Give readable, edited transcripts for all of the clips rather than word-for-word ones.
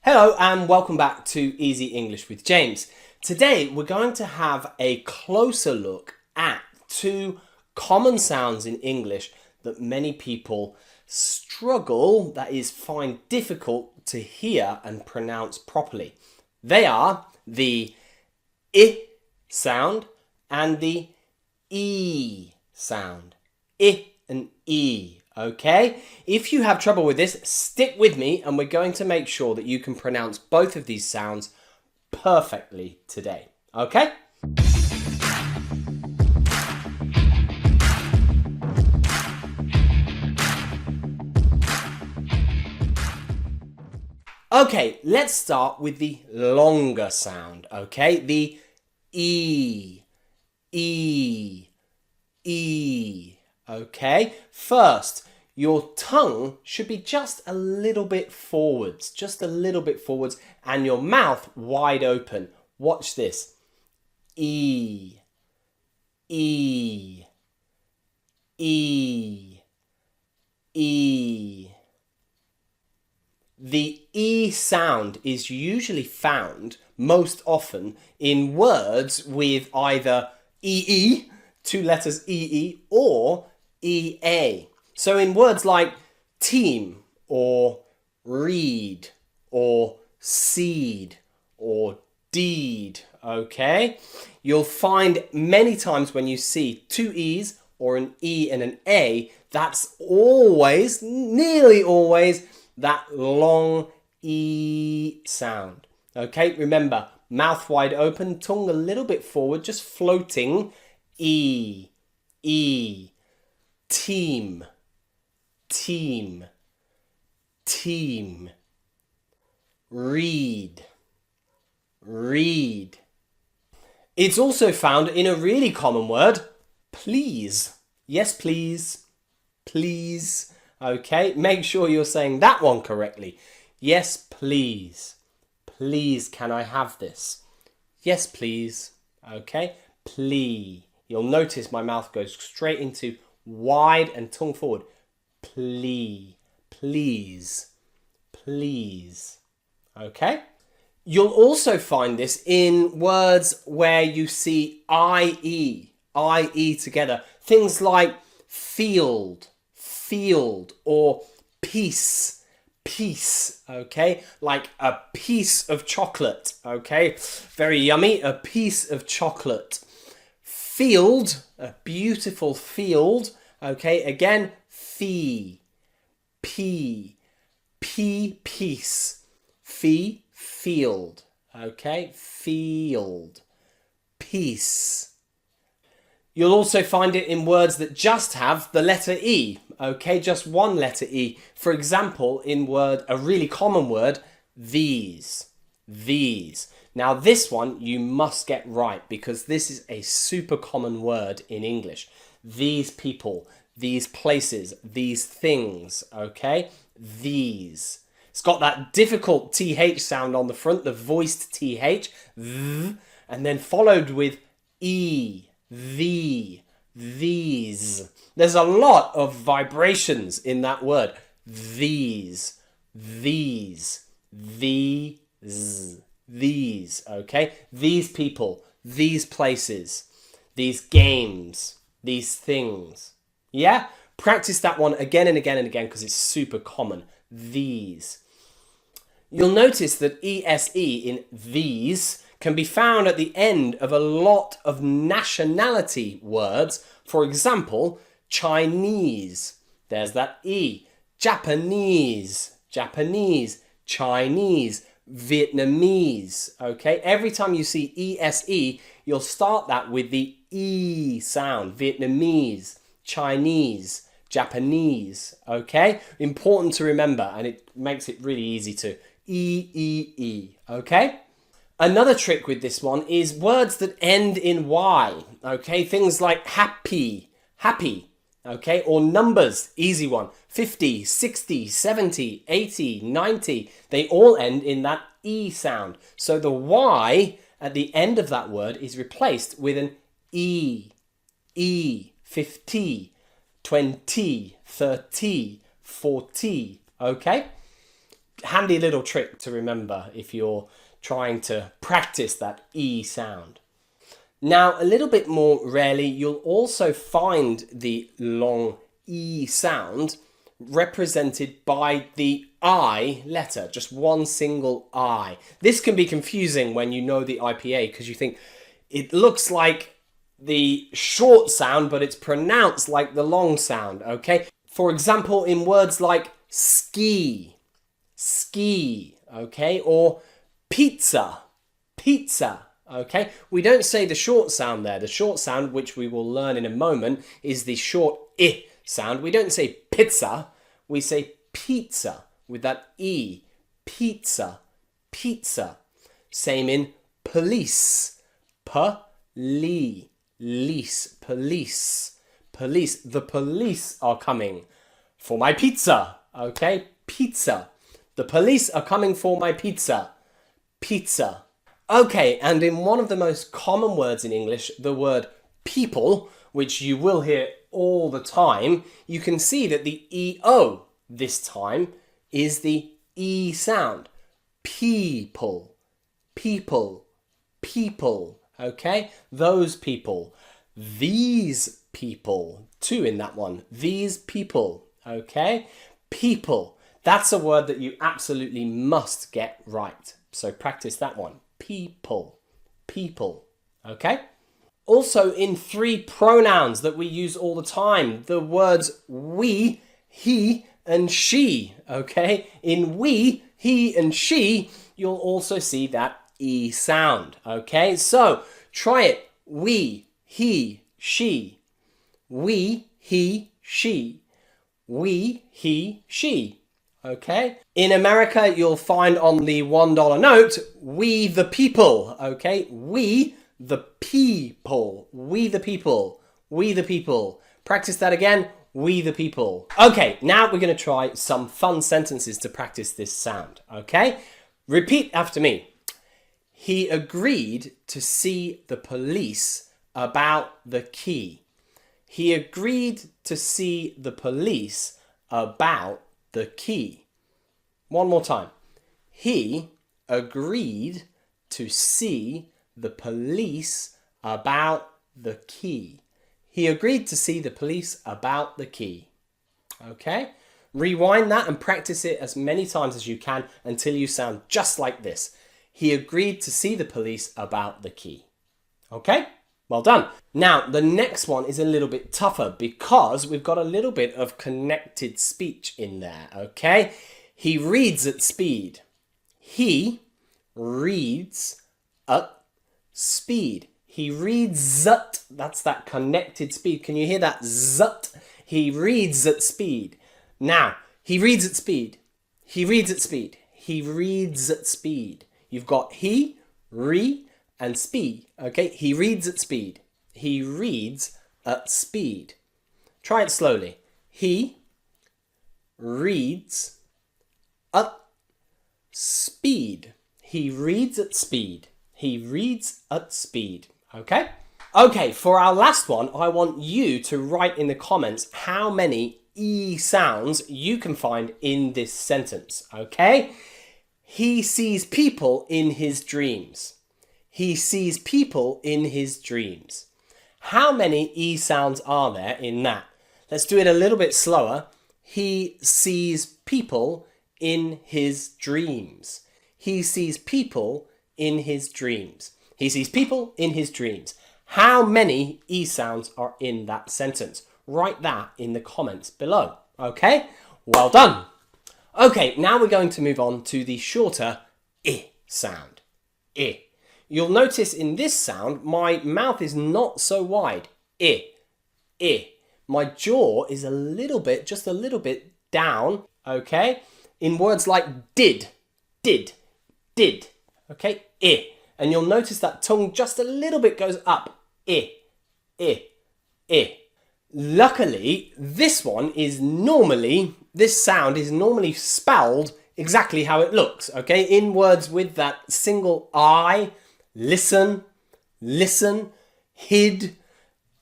Hello and welcome back to Easy English with James. Today we're going to have a closer look at two common sounds in English that many people struggle, that is, find difficult to hear and pronounce properly. They are the I sound and the E sound. I and E. Okay, if you have trouble with this, stick with me and we're going to make sure that you can pronounce both of these sounds perfectly today. Okay? Okay, let's start with the longer sound, okay? The E, E, E, okay? First, your tongue should be just a little bit forwards, and your mouth wide open. Watch this. E, E, E, E. The E sound is usually found most often in words with either EE, two letters EE, or EA. So in words like team or read or seed or deed, okay? You'll find many times when you see two E's or an E and an A, that's always, nearly always, that long E sound. Okay, remember, mouth wide open, tongue a little bit forward, just floating. E, E, team, team, team, read, read. It's also found in a really common word, please. Yes, please, please. Okay, make sure you're saying that one correctly. Yes, please. Please, can I have this? Yes, please. Okay, plea. You'll notice my mouth goes straight into wide and tongue forward. Plea, please, please. Okay? You'll also find this in words where you see IE together. Things like field, field, or peace, peace, okay? Like a piece of chocolate, okay? Very yummy, a piece of chocolate. Field, a beautiful field, okay? Again, fee, pea, peace, fee, field, okay? Field, peace. You'll also find it in words that just have the letter E, okay? Just one letter E. For example, in a really common word, these, these. Now this one you must get right because this is a super common word in English. These people, these places, these things, okay? These. It's got that difficult TH sound on the front, the voiced TH, th, and then followed with E, these. There's a lot of vibrations in that word. These, okay? These people, these places, these games, these things. Yeah? Practice that one again and again and again because it's super common. These. You'll notice that ESE in these can be found at the end of a lot of nationality words. For example, Chinese. There's that E. Japanese, Japanese, Chinese, Vietnamese, okay? Every time you see ESE, you'll start that with the E sound. Vietnamese, Chinese, Japanese, okay? Important to remember, and it makes it really easy to E, okay? Another trick with this one is words that end in Y, okay? Things like happy, happy, okay? Or numbers, easy one. 50, 60, 70, 80, 90, they all end in that E sound. So the Y at the end of that word is replaced with an E, 50, 20, 30, 40, okay? handy little trick to remember if you're trying to practice that E sound. Now, a little bit more rarely, you'll also find the long E sound represented by the I letter, just one single I. This can be confusing when you know the IPA because you think it looks like the short sound, but it's pronounced like the long sound, okay? For example, in words like ski, okay? Or pizza, okay? We don't say the short sound there. The short sound, which we will learn in a moment, is the short I sound. We don't say pizza, we say pizza with that E. Pizza. Same in police. Police. The police are coming for my pizza. Okay? Pizza. The police are coming for my pizza. Pizza. Okay, and in one of the most common words in English, the word people, which you will hear all the time, you can see that the EO this time is the E sound. People. Okay? Those people. These people. Two in that one. These people. Okay? People. That's a word that you absolutely must get right. So practice that one. People. Okay? Also in three pronouns that we use all the time, the words we, he, and she. Okay? In we, he, and she, you'll also see that E sound. Okay? So try it. We, he, she. We, he, she. We, he, she. Okay? In America, you'll find on the $1 note, we the people. Okay? We the people. We the people. We the people. Practice that again. We the people. Okay, now we're going to try some fun sentences to practice this sound. Okay? Repeat after me. He agreed to see the police about the key. He agreed to see the police about the key. One more time. He agreed to see the police about the key. He agreed to see the police about the key. Okay? Rewind that and practice it as many times as you can until you sound just like this. He agreed to see the police about the key. Okay? Well done. Now, the next one is a little bit tougher because we've got a little bit of connected speech in there, okay? He reads at speed. He reads at speed. He reads at, that's that connected speed. Can you hear that zut? He reads at speed. Now, he reads at speed. He reads at speed. He reads at speed. You've got he, re, and speed. Okay, he reads at speed. He reads at speed. Try it slowly. He reads at speed. He reads at speed. He reads at speed. Okay? Okay, for our last one, I want you to write in the comments how many E sounds you can find in this sentence. Okay? He sees people in his dreams. He sees people in his dreams. How many E sounds are there in that? Let's do it a little bit slower. He sees people in his dreams. He sees people in his dreams. He sees people in his dreams. How many E sounds are in that sentence? Write that in the comments below. Okay? Well done. Okay, now we're going to move on to the shorter I sound. I. You'll notice in this sound, my mouth is not so wide. I. My jaw is a little bit, just a little bit down, okay? In words like did. Okay, I. And you'll notice that tongue just a little bit goes up. I. Luckily, this sound is normally spelled exactly how it looks, okay? In words with that single I, listen, hid,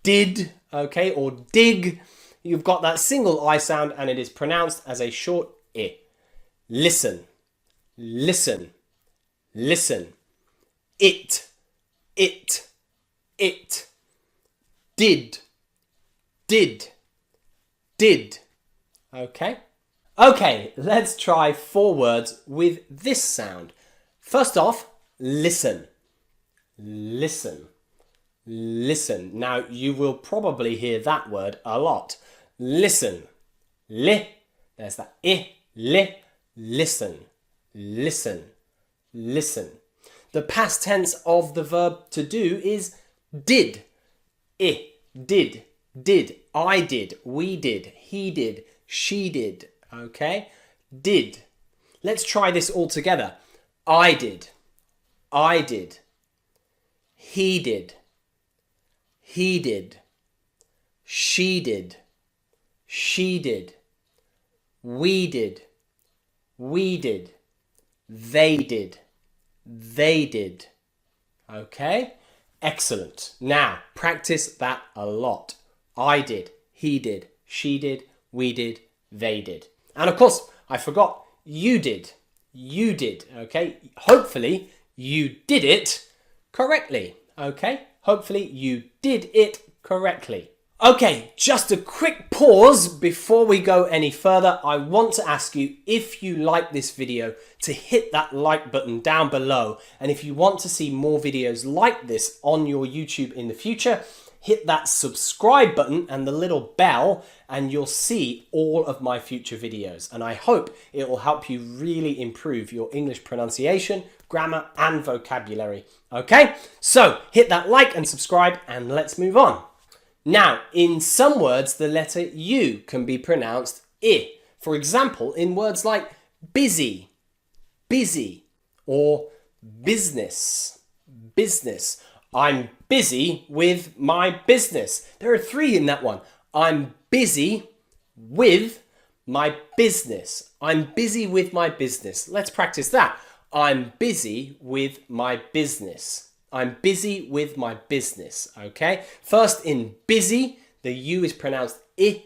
did, okay, or dig. You've got that single I sound and it is pronounced as a short I. Listen. listen, listen. It, it, it. Did, did, did. Okay? Okay, let's try 4 words with this sound. First off, listen. Listen. Listen. Now, you will probably hear that word a lot. Listen. Li. There's that I. Li. Listen. Listen. Listen. The past tense of the verb to do is did. I. Did. Did. I did. We did. He did. She did. Okay? Did. Let's try this all together. I did. I did. He did. He did. She did. She did. We did. We did. They did. They did. Okay? Excellent. Now, practice that a lot. I did. He did. She did. We did. They did. And of course, I forgot, you did. You did. Okay? Hopefully, you did it correctly. Okay? Hopefully, you did it correctly. Okay, just a quick pause before we go any further. I want to ask you, if you like this video, to hit that like button down below. And if you want to see more videos like this on your YouTube in the future, hit that subscribe button and the little bell, and you'll see all of my future videos. And I hope it will help you really improve your English pronunciation, grammar, and vocabulary. Okay, so hit that like and subscribe, and let's move on. Now, in some words, the letter U can be pronounced I. For example, in words like busy, busy, or business, business. I'm busy with my business. There are 3 in that one. I'm busy with my business. I'm busy with my business. Let's practice that. I'm busy with my business. I'm busy with my business, okay? First in busy, the U is pronounced I,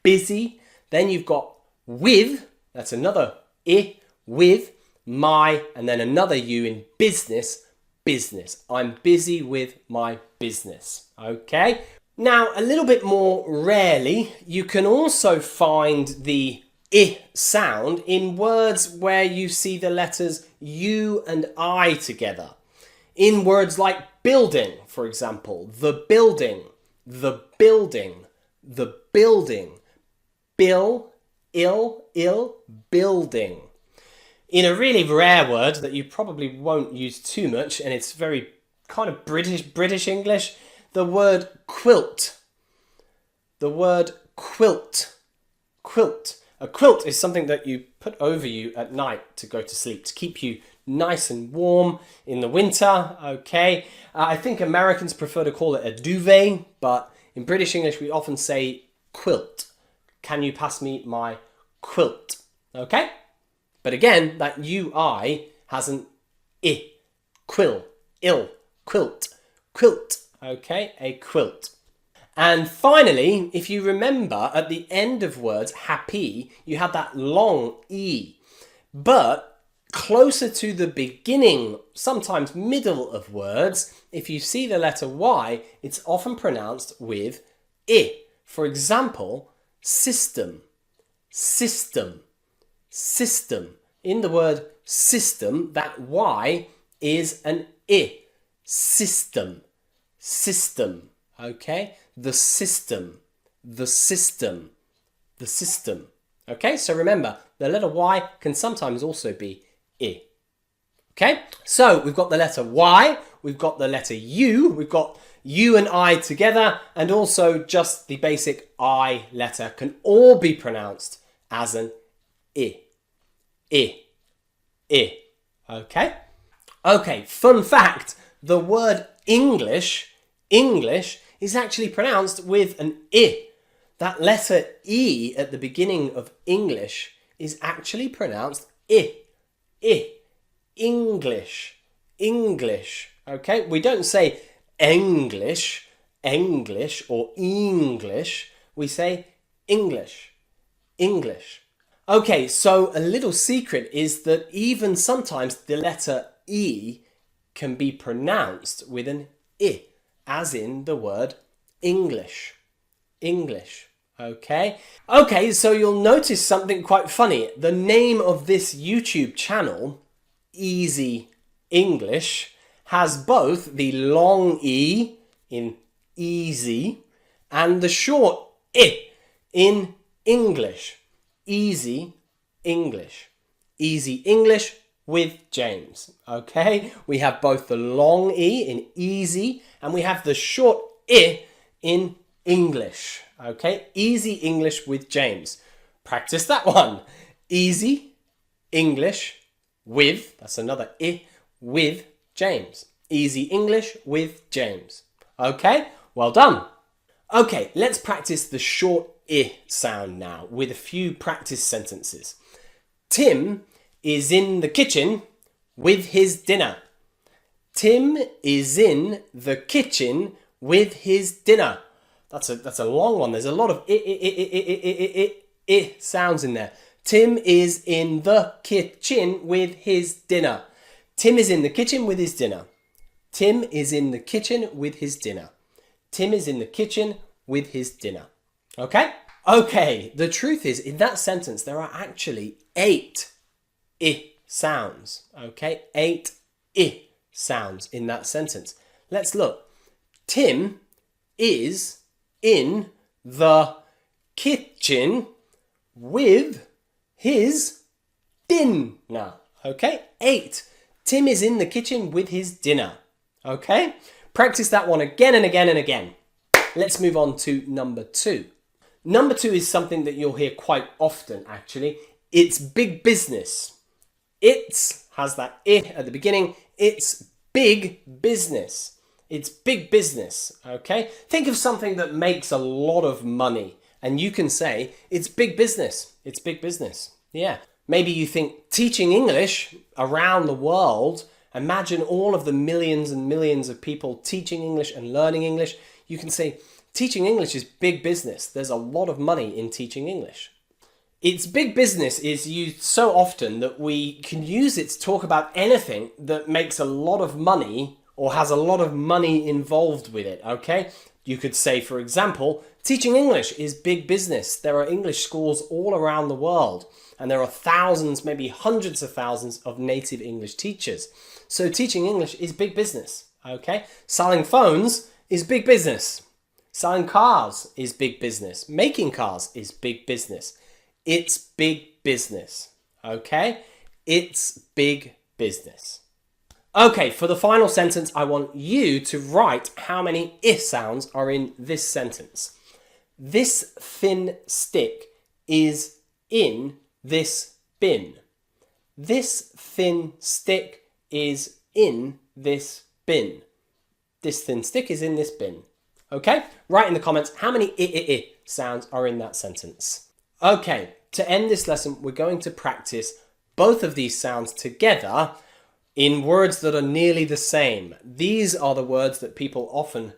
busy. Then you've got with, that's another I, with, my, and then another U in business, business. I'm busy with my business, okay? Now, a little bit more rarely, you can also find the I sound in words where you see the letters U and I together. In words like building, for example, the building, the building, the building, bill, ill, building. In a really rare word that you probably won't use too much, and it's very kind of British English, the word quilt. The word quilt. Quilt. A quilt is something that you put over you at night to go to sleep, to keep you nice and warm in the winter, okay? I think Americans prefer to call it a duvet, but in British English we often say quilt. Can you pass me my quilt? Okay? But again, that UI has an I. Quill, ill, quilt, quilt, okay? A quilt. And finally, if you remember, at the end of words, happy, you have that long E. But closer to the beginning, sometimes middle of words, if you see the letter Y, it's often pronounced with I. For example, system, system, system. In the word system, that Y is an I. System, system, okay? The system, the system, the system. Okay, so remember, the letter Y can sometimes also be I. Okay, so we've got the letter Y, we've got the letter U, we've got U and I together, and also just the basic I letter can all be pronounced as an I. I. I. Okay? Okay, fun fact, the word English, English, is actually pronounced with an I. That letter E at the beginning of English is actually pronounced I. I. English. English. Okay? We don't say English, English, or English. We say English. English. Okay, so a little secret is that even sometimes the letter E can be pronounced with an I, as in the word English. English. Okay? Okay, so you'll notice something quite funny. The name of this YouTube channel, Easy English, has both the long E in easy and the short I in English. Easy English. Easy English with James. Okay? We have both the long E in easy and we have the short I in English. Okay? Easy English with James. Practice that one. Easy English with, that's another I, with James. Easy English with James. Okay? Well done. Okay, let's practice the short I sound now with a few practice sentences. Tim is in the kitchen with his dinner. Tim is in the kitchen with his dinner. That's a long one. There's a lot of I sounds in there. Tim is in the kitchen with his dinner. Tim is in the kitchen with his dinner. Tim is in the kitchen with his dinner. Tim is in the kitchen with his dinner. Okay? Okay, the truth is, in that sentence, there are actually 8 I sounds. Okay? 8 I sounds in that sentence. Let's look. Tim is in the kitchen with his dinner. Okay? 8. Tim is in the kitchen with his dinner. Okay? Practice that one again and again and again. Let's move on to number 2. Number 2 is something that you'll hear quite often, actually. It's big business. It's has that I at the beginning. It's big business. It's big business, okay? Think of something that makes a lot of money and you can say, it's big business. It's big business. Yeah. Maybe you think teaching English around the world, imagine all of the millions and millions of people teaching English and learning English. You can say, teaching English is big business. There's a lot of money in teaching English. It's big business is used so often that we can use it to talk about anything that makes a lot of money or has a lot of money involved with it, okay? You could say, for example, teaching English is big business. There are English schools all around the world, and there are thousands, maybe hundreds of thousands of native English teachers. So teaching English is big business, okay? Selling phones is big business. Selling cars is big business. Making cars is big business. It's big business, okay? It's big business. Okay, for the final sentence, I want you to write how many I sounds are in this sentence. This thin stick is in this bin. This thin stick is in this bin. This thin stick is in this bin. Okay? Write in the comments how many I sounds are in that sentence. Okay, to end this lesson, we're going to practice both of these sounds together in words that are nearly the same. These are the words that people often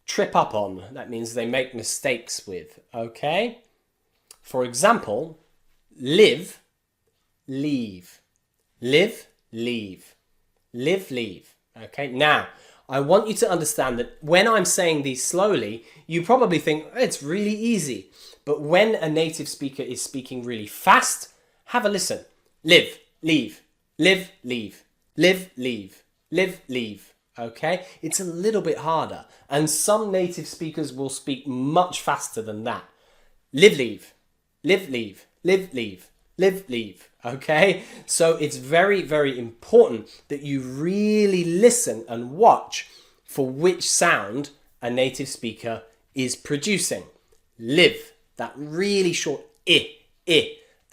trip up on. That means they make mistakes with, okay? For example, live, leave. Live, leave. Live, leave. Okay, now, I want you to understand that when I'm saying these slowly, you probably think it's really easy. But when a native speaker is speaking really fast, have a listen. Live, leave, live, leave, live, leave, live, leave. Okay? It's a little bit harder. And some native speakers will speak much faster than that. Live, leave, live, leave, live, leave, live, leave. Okay? So it's very, very important that you really listen and watch for which sound a native speaker is producing. Live, that really short I,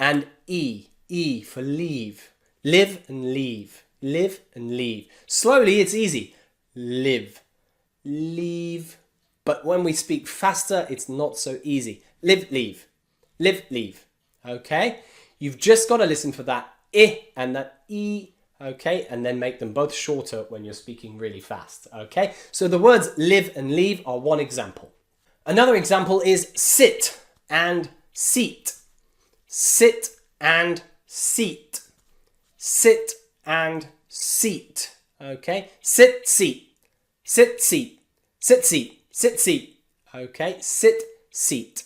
and E for leave. Live and leave. Live and leave. Slowly, it's easy. Live, leave. But when we speak faster, it's not so easy. Live, leave. Live, leave. Okay? You've just got to listen for that I and that E, okay? And then make them both shorter when you're speaking really fast, okay? So the words live and leave are one example. Another example is sit and seat. Sit and seat. Sit and seat. Okay? Sit, seat. Sit, seat. Sit, seat. Sit, seat. Okay? Sit, seat.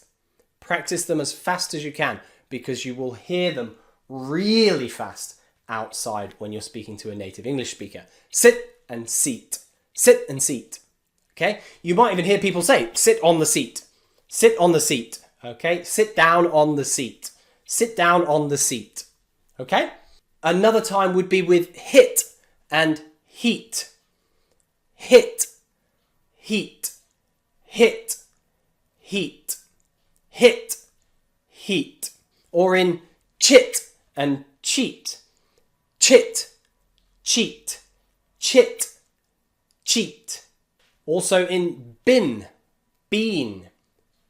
Practice them as fast as you can because you will hear them really fast outside when you're speaking to a native English speaker. Sit and seat. Sit and seat. Okay? You might even hear people say, sit on the seat. Sit on the seat. Okay? Sit down on the seat. Sit down on the seat. Okay? Another time would be with hit and heat. Hit, heat, hit, heat, hit, heat. Or in chit and cheat. Chit, cheat, chit, cheat. Also in bin, bean,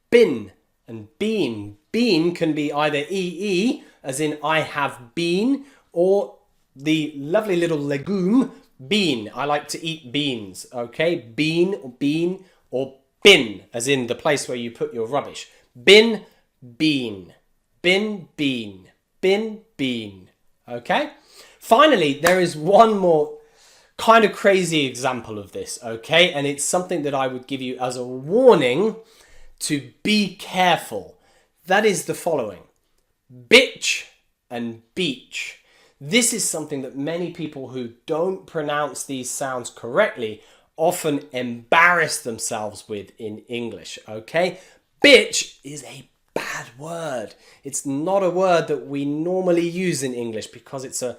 bin and bean. Bean can be either ee, as in I have been, or the lovely little legume, bean. I like to eat beans, okay? Bean, or bin, as in the place where you put your rubbish. Bin, bean. Bin, bean. Bin, bean. Okay? Finally, there is one more kind of crazy example of this, okay? And it's something that I would give you as a warning to be careful. That is the following. Bitch and beach. This is something that many people who don't pronounce these sounds correctly often embarrass themselves with in English, okay? Bitch is a bad word. It's not a word that we normally use in English because it's a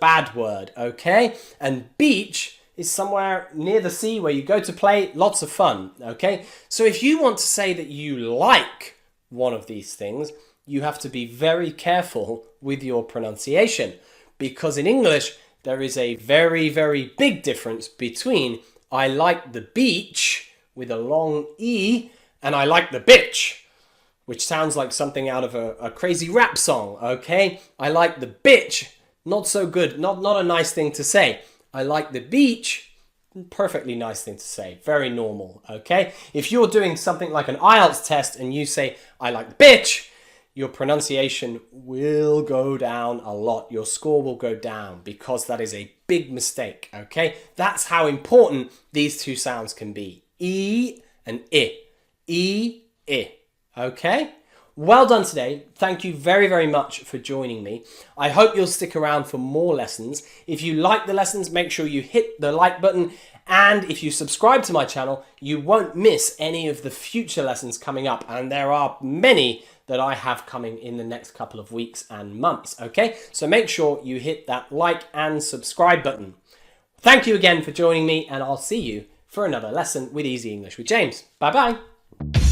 bad word, okay? And beach is somewhere near the sea where you go to play, lots of fun, okay? So if you want to say that you like one of these things, you have to be very careful with your pronunciation because in English, there is a very, very big difference between I like the beach with a long E and I like the bitch, which sounds like something out of a crazy rap song, okay? I like the bitch, not so good, not a nice thing to say. I like the beach, perfectly nice thing to say, very normal, okay? If you're doing something like an IELTS test and you say, I like the bitch, your pronunciation will go down a lot. Your score will go down because that is a big mistake, okay? That's how important these two sounds can be. E and I. E, I. Okay? Well done today. Thank you very, very much for joining me. I hope you'll stick around for more lessons. If you like the lessons, make sure you hit the like button. And if you subscribe to my channel, you won't miss any of the future lessons coming up. And there are many that I have coming in the next couple of weeks and months. Okay? So make sure you hit that like and subscribe button. Thank you again for joining me, and I'll see you for another lesson with Easy English with James. Bye-bye.